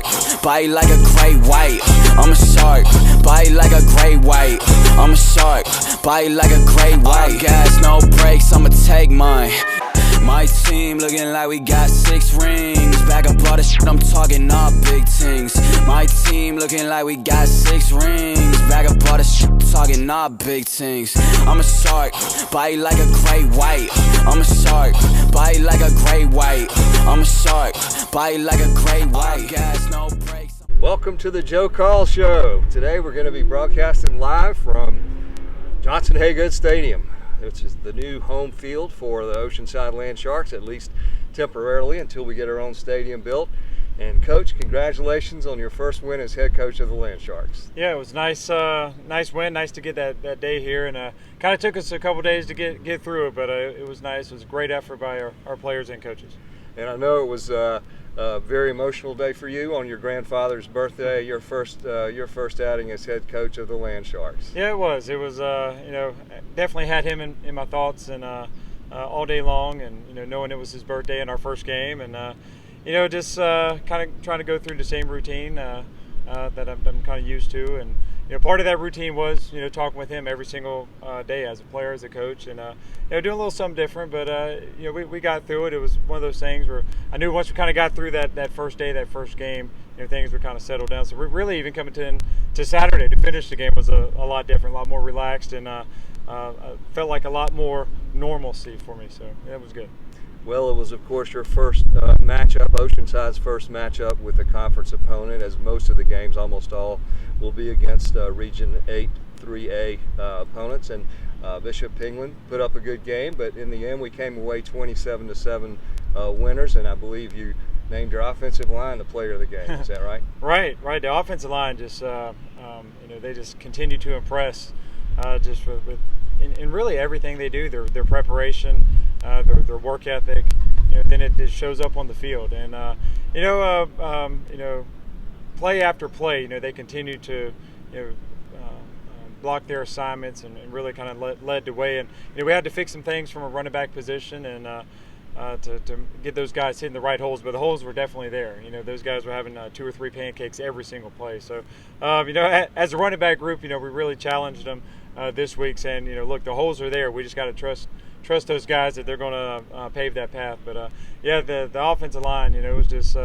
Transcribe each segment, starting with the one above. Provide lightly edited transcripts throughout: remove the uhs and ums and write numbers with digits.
shark, bite like a great white. I'm a shark, bite like a great white. I'm a shark, bite like a great white. Gas, no brakes, I'ma take mine. My team looking like we got 6 rings. Back up all the shit, I'm talking all big things. My team looking like we got 6 rings. Back up all the shit, talking all big things. I'm a shark, bite like a great white. I'm a shark, bite like a great white. I'm a shark, bite like a great white. Gas, no brakes. Welcome to the Joe Carl Show. Today we're going to be broadcasting live from Johnson Haygood Stadium, which is the new home field for the Oceanside Land Sharks, at least temporarily until we get our own stadium built. And Coach, congratulations on your first win as head coach of the Land Sharks. Yeah, it was nice win. Nice to get that day here, and kind of took us a couple days to get through it, but it was nice. It was a great effort by our players and coaches. And I know it was a very emotional day for you on your grandfather's birthday, your first outing as head coach of the Land Sharks. Yeah, it was. It was definitely had him in my thoughts and all day long, and knowing it was his birthday and our first game, and just kind of trying to go through the same routine that I'm kind of used to, and part of that routine was talking with him every single day as a player, as a coach, and doing a little something different. But we got through it. It was one of those things where I knew once we kind of got through that first day, that first game, things were kind of settled down. So we're really even coming to Saturday to finish the game was a lot different, a lot more relaxed, and felt like a lot more normalcy for me. So that was good. Well, it was, of course, your first matchup, Oceanside's first matchup with a conference opponent, as most of the games, almost all, will be against Region 8 3A opponents. And Bishop Penguin put up a good game, but in the end we came away 27-7 winners, and I believe you named your offensive line the player of the game. Is that right? Right. The offensive line just, they just continue to impress just with in really everything they do, their preparation, their work ethic, then it just shows up on the field. And play after play, they continue to block their assignments and really kind of led the way. And we had to fix some things from a running back position and to get those guys hitting the right holes, but the holes were definitely there. Those guys were having 2 or 3 pancakes every single play. So as a running back group, we really challenged them this week, saying, look, the holes are there. We just got to trust those guys that they're going to pave that path. But the offensive line, it was just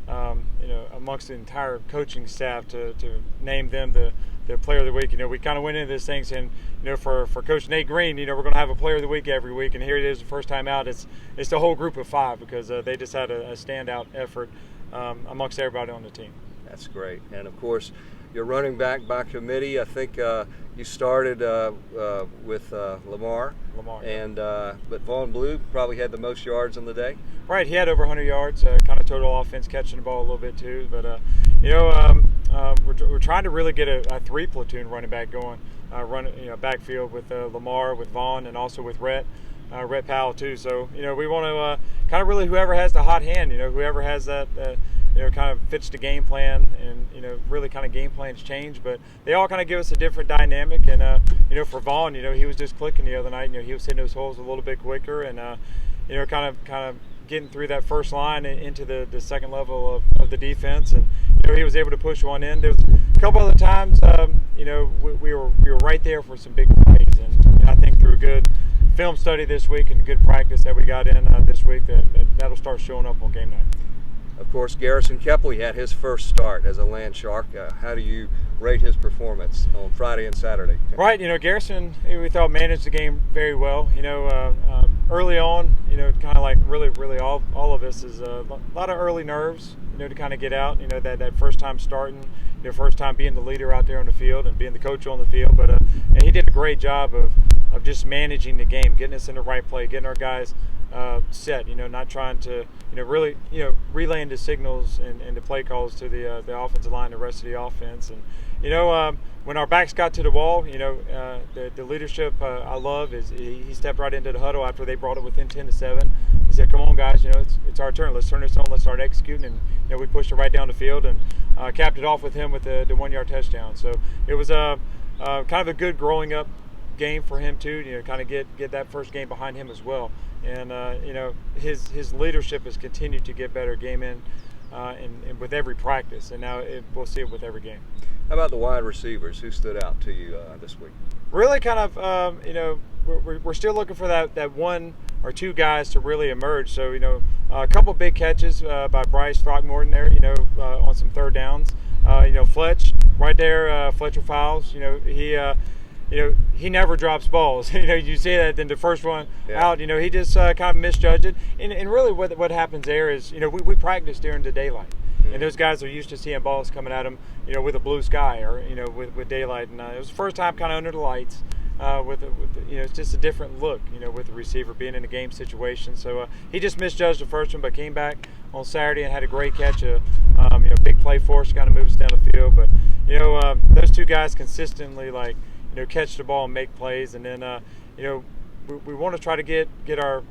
amongst the entire coaching staff to name them the player of the week. We kind of went into this thing saying, for Coach Nate Green, we're going to have a player of the week every week, and here it is, the first time out. It's the whole group of 5 because they just had a standout effort amongst everybody on the team. That's great. And of course, your running back by committee, I think you started with Lamar, and but Vaughn Blue probably had the most yards on the day. Right, he had over 100 yards, kind of total offense, catching the ball a little bit too. But we're trying to really get a 3-platoon running back going, backfield with Lamar, with Vaughn, and also with Rhett Powell too. So we want to kind of really whoever has the hot hand, whoever has that. Kind of fits the game plan, and really kind of game plans change, but they all kind of give us a different dynamic. And for Vaughn, he was just clicking the other night. He was hitting those holes a little bit quicker, and kind of getting through that first line into the second level of the defense, and he was able to push one in. There was a couple other times, we were right there for some big plays, and I think through good film study this week and good practice that we got in this week, that'll start showing up on game night. Of course, Garrison Kepley had his first start as a Land Shark. How do you rate his performance on Friday and Saturday? Right, Garrison, we thought managed the game very well. Early on, kind of like really all of us is a lot of early nerves, to kind of get out. That first time starting, first time being the leader out there on the field and being the coach on the field. But and he did a great job of just managing the game, getting us in the right play, getting our guys set, not trying to, really, relaying the signals and the play calls to the offensive line, the rest of the offense. And, when our backs got to the wall, the leadership I love is he stepped right into the huddle after they brought it within 10-7. He said, come on, guys, it's our turn. Let's turn this on. Let's start executing. And, we pushed it right down the field and capped it off with him with the 1-yard touchdown. So it was kind of a good growing up game for him too, kind of get that first game behind him as well. And his leadership has continued to get better game in, and with every practice, and now we'll see it with every game. How about the wide receivers? Who stood out to you this week? Really kind of, we're still looking for that one or two guys to really emerge. So, a couple big catches by Bryce Throckmorton there, on some third downs. Fletch right there, Fletcher Fowles, he never drops balls. You see that in the first one out, he just kind of misjudged it. And really what happens there is, we practice during the daylight. And those guys are used to seeing balls coming at them, with a blue sky or, with daylight. And it was the first time kind of under the lights. It's just a different look, with the receiver being in a game situation. So he just misjudged the first one, but came back on Saturday and had a great catch. Big play for us, kind of moves down the field. But those two guys consistently catch the ball and make plays. And then we want to try to get our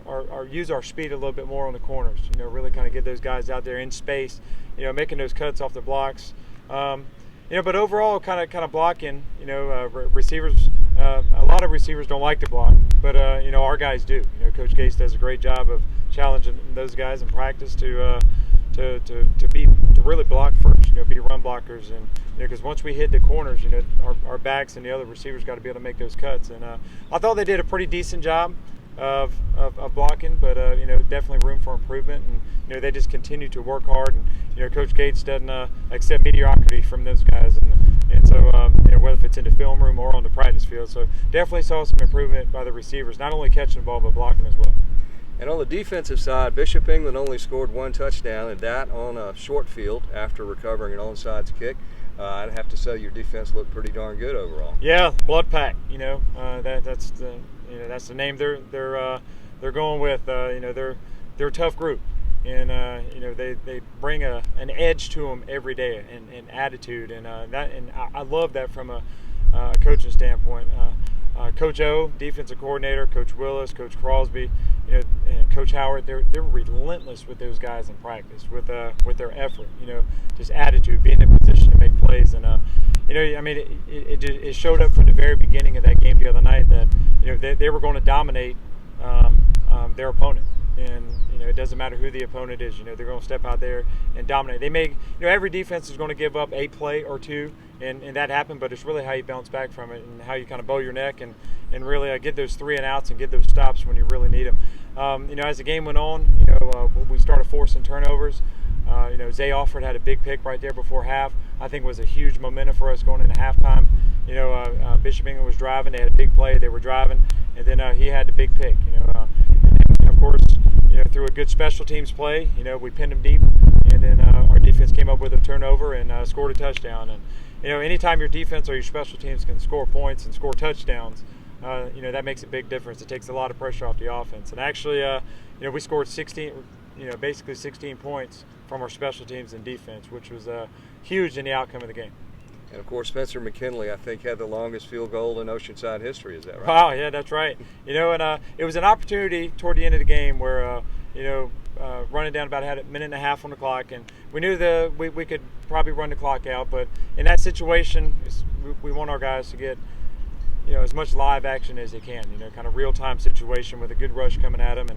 use our speed a little bit more on the corners. Really kind of get those guys out there in space. Making those cuts off the blocks. But overall, kind of blocking. Receivers. A lot of receivers don't like to block, but our guys do. Coach Gates does a great job of challenging those guys in practice to really block first. Be run blockers, and because once we hit the corners, our backs and the other receivers got to be able to make those cuts. And I thought they did a pretty decent job of blocking, but definitely room for improvement. And they just continue to work hard. And Coach Gates doesn't accept mediocrity from those guys. And so whether it's in the film room or on the practice field, so definitely saw some improvement by the receivers, not only catching the ball but blocking as well. And on the defensive side, Bishop England only scored one touchdown, and that on a short field after recovering an onside kick. I'd have to say your defense looked pretty darn good overall. Yeah, blood pack. That's the name they're going with. They're a tough group, and they bring an edge to them every day and attitude, and I love that from a coaching standpoint. Coach O, defensive coordinator, Coach Willis, Coach Crosby, and Coach Howard, they're relentless with those guys in practice with their effort, just attitude, being in position to make plays. And it showed up from the very beginning of that game the other night that they were going to dominate their opponent. And it doesn't matter who the opponent is. They're going to step out there and dominate. They may, every defense is going to give up a play or two, and that happened. But it's really how you bounce back from it and how you kind of bow your neck and really get those 3 and outs and get those stops when you really need them. As the game went on, we started forcing turnovers. Zay Alford had a big pick right there before half. I think it was a huge momentum for us going into halftime. Bishop England was driving. They had a big play. They were driving, and then he had the big pick. And of course, through a good special teams play, we pinned them deep, and then our defense came up with a turnover and scored a touchdown. And anytime your defense or your special teams can score points and score touchdowns, that makes a big difference. It takes a lot of pressure off the offense. And actually, we scored 16, basically 16 points from our special teams and defense, which was huge in the outcome of the game. And of course, Spencer McKinley, I think, had the longest field goal in Oceanside history. Is that right? Wow, yeah, that's right. And it was an opportunity toward the end of the game where, running down about had a minute and a half on the clock, and we knew we could probably run the clock out. But in that situation, we want our guys to get as much live action as they can. Kind of real time situation with a good rush coming at them.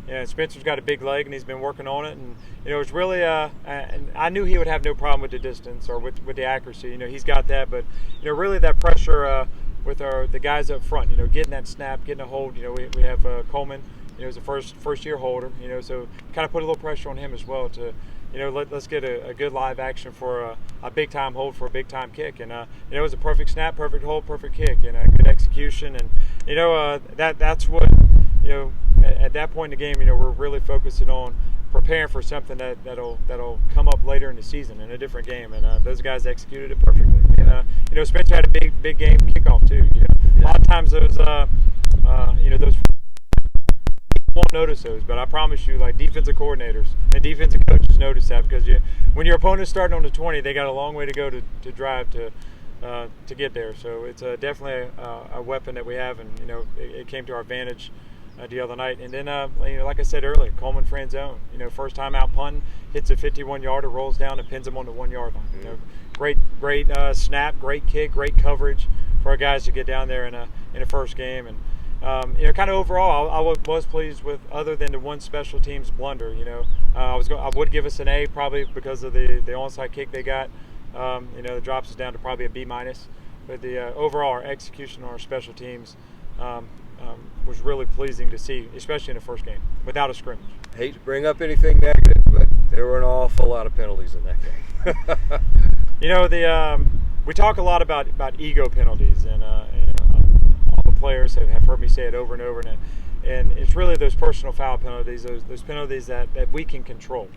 And Spencer's got a big leg, and he's been working on it. And it's really and I knew he would have no problem with the distance or with the accuracy. He's got that, but really that pressure with the guys up front. Getting that snap, getting a hold. We have Coleman. He's a first year holder. So kind of put a little pressure on him as well to. Let's get a good live action for a big time hold for a big time kick, and it was a perfect snap, perfect hold, perfect kick, and a good execution, and that's what at that point in the game, we're really focusing on preparing for something that'll come up later in the season in a different game, and those guys executed it perfectly. And Spencer had a big game kickoff too. A lot of times those those. Won't notice those, but I promise you, defensive coordinators and defensive coaches notice that because when your opponent's starting on the 20, they got a long way to go to drive to get there. So it's definitely a weapon that we have, and it came to our advantage the other night. And then like I said earlier, Coleman Franzone, first time out punting, hits a 51-yarder, rolls down and pins him on the 1-yard line. Great snap, great kick, great coverage for our guys to get down there in a first game. And kind of overall, I was pleased with, other than the one special teams blunder. I would give us an A probably because of the onside kick they got. It drops us down to probably a B-. But the overall, our execution on our special teams was really pleasing to see, especially in the first game, without a scrimmage. Hate to bring up anything negative, but there were an awful lot of penalties in that game. We talk a lot about ego penalties, and all the players have heard me say it over and over, and it's really those personal foul penalties, those penalties that we can control.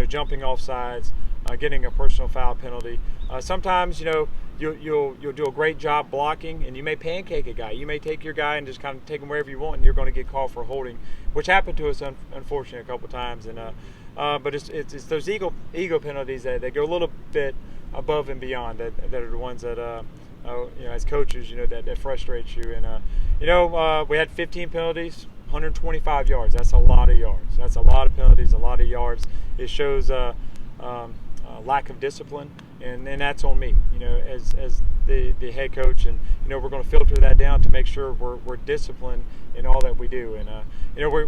Jumping off sides, getting a personal foul penalty. Sometimes you'll do a great job blocking, and you may pancake a guy. You may take your guy and just kind of take him wherever you want, and you're going to get called for holding, which happened to us unfortunately a couple times. And but it's those ego penalties that go a little bit above and beyond that are the ones that as coaches that frustrates you. And we had 15 penalties, 125 yards. That's a lot of yards. That's a lot of penalties, a lot of yards. It shows lack of discipline, and that's on me, as the head coach, and we're going to filter that down to make sure we're disciplined in all that we do. And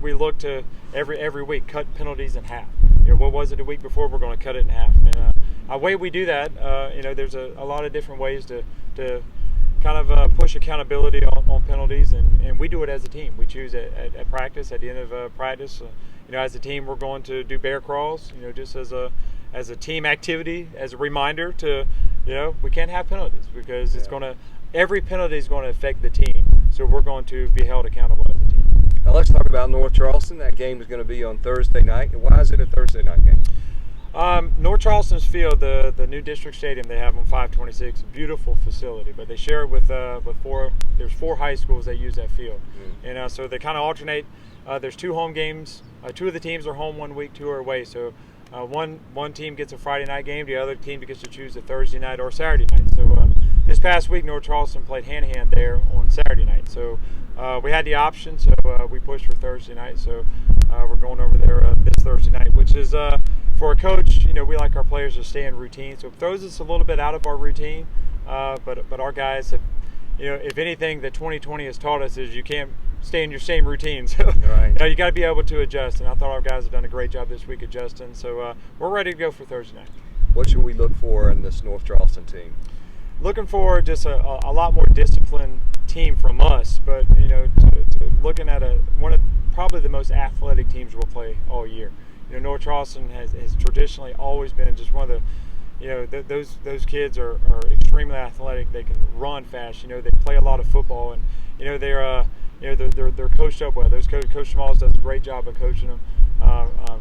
we look to every week cut penalties in half. What was it the week before? We're going to cut it in half. And a way we do that, there's a lot of different ways to kind of push accountability on penalties, and we do it as a team. We choose at practice, at the end of practice, as a team, we're going to do bear crawls, just as a team activity, as a reminder to, we can't have penalties because every penalty is going to affect the team. So we're going to be held accountable as a team. Now let's talk about North Charleston. That game is going to be on Thursday night. Why is it a Thursday night game? North Charleston's field, the new district stadium they have on 526, beautiful facility, but they share it with there's 4 high schools that use that field. And so they kind of alternate. There's 2 home games. 2 of the teams are home one week, 2 are away. So one team gets a Friday night game, the other team gets to choose a Thursday night or Saturday night. So this past week, North Charleston played Hanahan there on Saturday night. So we had the option, so we pushed for Thursday night. So we're going over there this Thursday night, which is for a coach, we like our players to stay in routine. So it throws us a little bit out of our routine, but our guys have, if anything that 2020 has taught us is you can't stay in your same routine. So right. You got to be able to adjust, and I thought our guys have done a great job this week adjusting. So we're ready to go for Thursday night. What should we look for in this North Charleston team? Looking for just a lot more disciplined team from us, but to looking at one of probably the most athletic teams we'll play all year. North Charleston has traditionally always been just one of the those kids are extremely athletic. They can run fast. They play a lot of football, and they're coached up well. Coach Smalls does a great job of coaching them.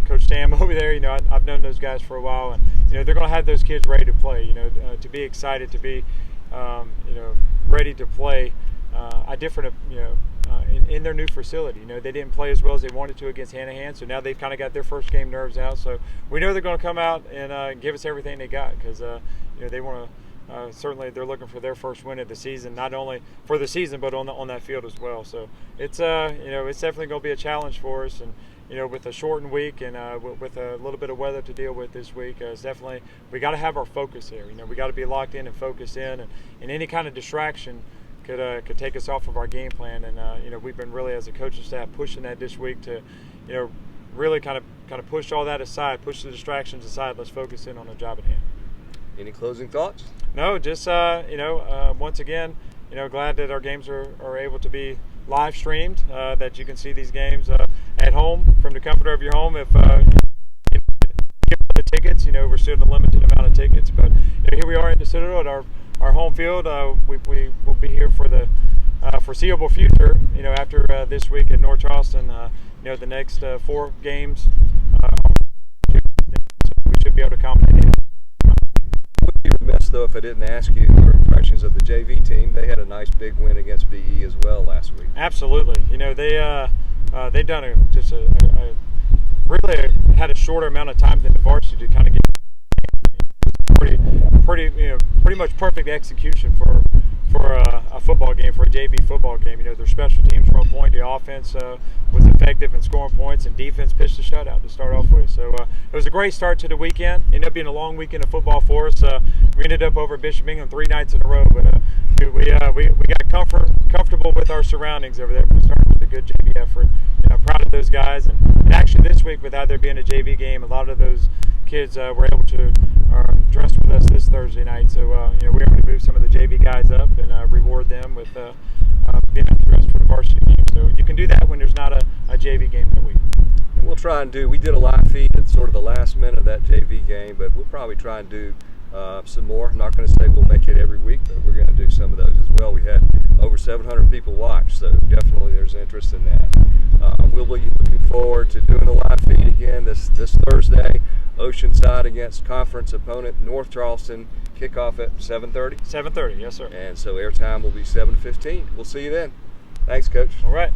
Coach Sam over there, I've known those guys for a while, and they're going to have those kids ready to play. To be excited, to be ready to play a different in their new facility. They didn't play as well as they wanted to against Hanahan, so now they've kind of got their first game nerves out. So we know they're going to come out and give us everything they got, because they want to. Certainly, they're looking for their first win of the season, not only for the season but on that field as well. So it's it's definitely going to be a challenge for us, and with a shortened week and with a little bit of weather to deal with this week, it's definitely we got to have our focus there. We got to be locked in and focused in, and any kind of distraction could take us off of our game plan. And we've been really, as a coaching staff, pushing that this week to really kind of push all that aside, push the distractions aside. Let's focus in on the job at hand. Any closing thoughts? No, just once again, glad that our games are able to be live streamed, that you can see these games at home from the comfort of your home. If you get the tickets, we're still a limited amount of tickets, but here we are at the Citadel at our home field. We will be here for the foreseeable future. After this week at North Charleston, the next 4 games, we should be able to accommodate it. Would be remiss though if I didn't ask you your impressions of the JV team. They had a nice big win against BE as well last week. Absolutely. They've done really had a shorter amount of time than the varsity to kind of get pretty much perfect execution for a football game, for a JV football game. You know, their special teams were on point. The offense was effective in scoring points, and defense pitched a shutout to start off with. So it was a great start to the weekend. It ended up being a long weekend of football for us. We ended up over at Bishop England 3 nights in a row, but we got comfortable with our surroundings over there. We started with a good JV effort. I'm proud of those guys, and actually this week, without there being a JV game, a lot of those kids were able to dress with us this Thursday night. So we were able to move some of the JV guys up and reward them with being dressed for the varsity game. So you can do that when there's not a JV game that week. And we'll try and we did a live feed at sort of the last minute of that JV game, but we'll probably try and do some more. I'm not going to say we'll make it every week, but we're going to do some of those as well. We had over 700 people watch, so definitely there's interest in that. We'll be looking forward to doing the live feed again this Thursday. Oceanside against conference opponent North Charleston. Kickoff at 7:30. 7:30, yes sir. And so airtime will be 7:15. We'll see you then. Thanks, Coach. All right.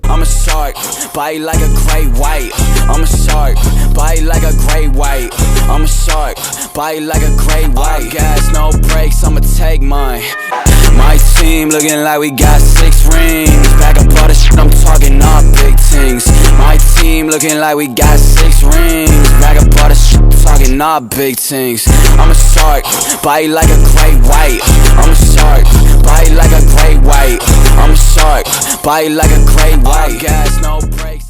I'm a shark, bite like a great white. I'm a shark, bite like a great white. I'm a shark, bite like a great white. Gas, no brakes, I'ma take mine. My team looking like we got 6 rings. Back up all the shit, I'm talking all big things. My team looking like we got 6 rings. Back up all the shit, I'm talking all big things. I'm a shark, bite like a great white. I'm a shark, bite like a great white. I'm a shark, bite like a great white. Gas, no brakes.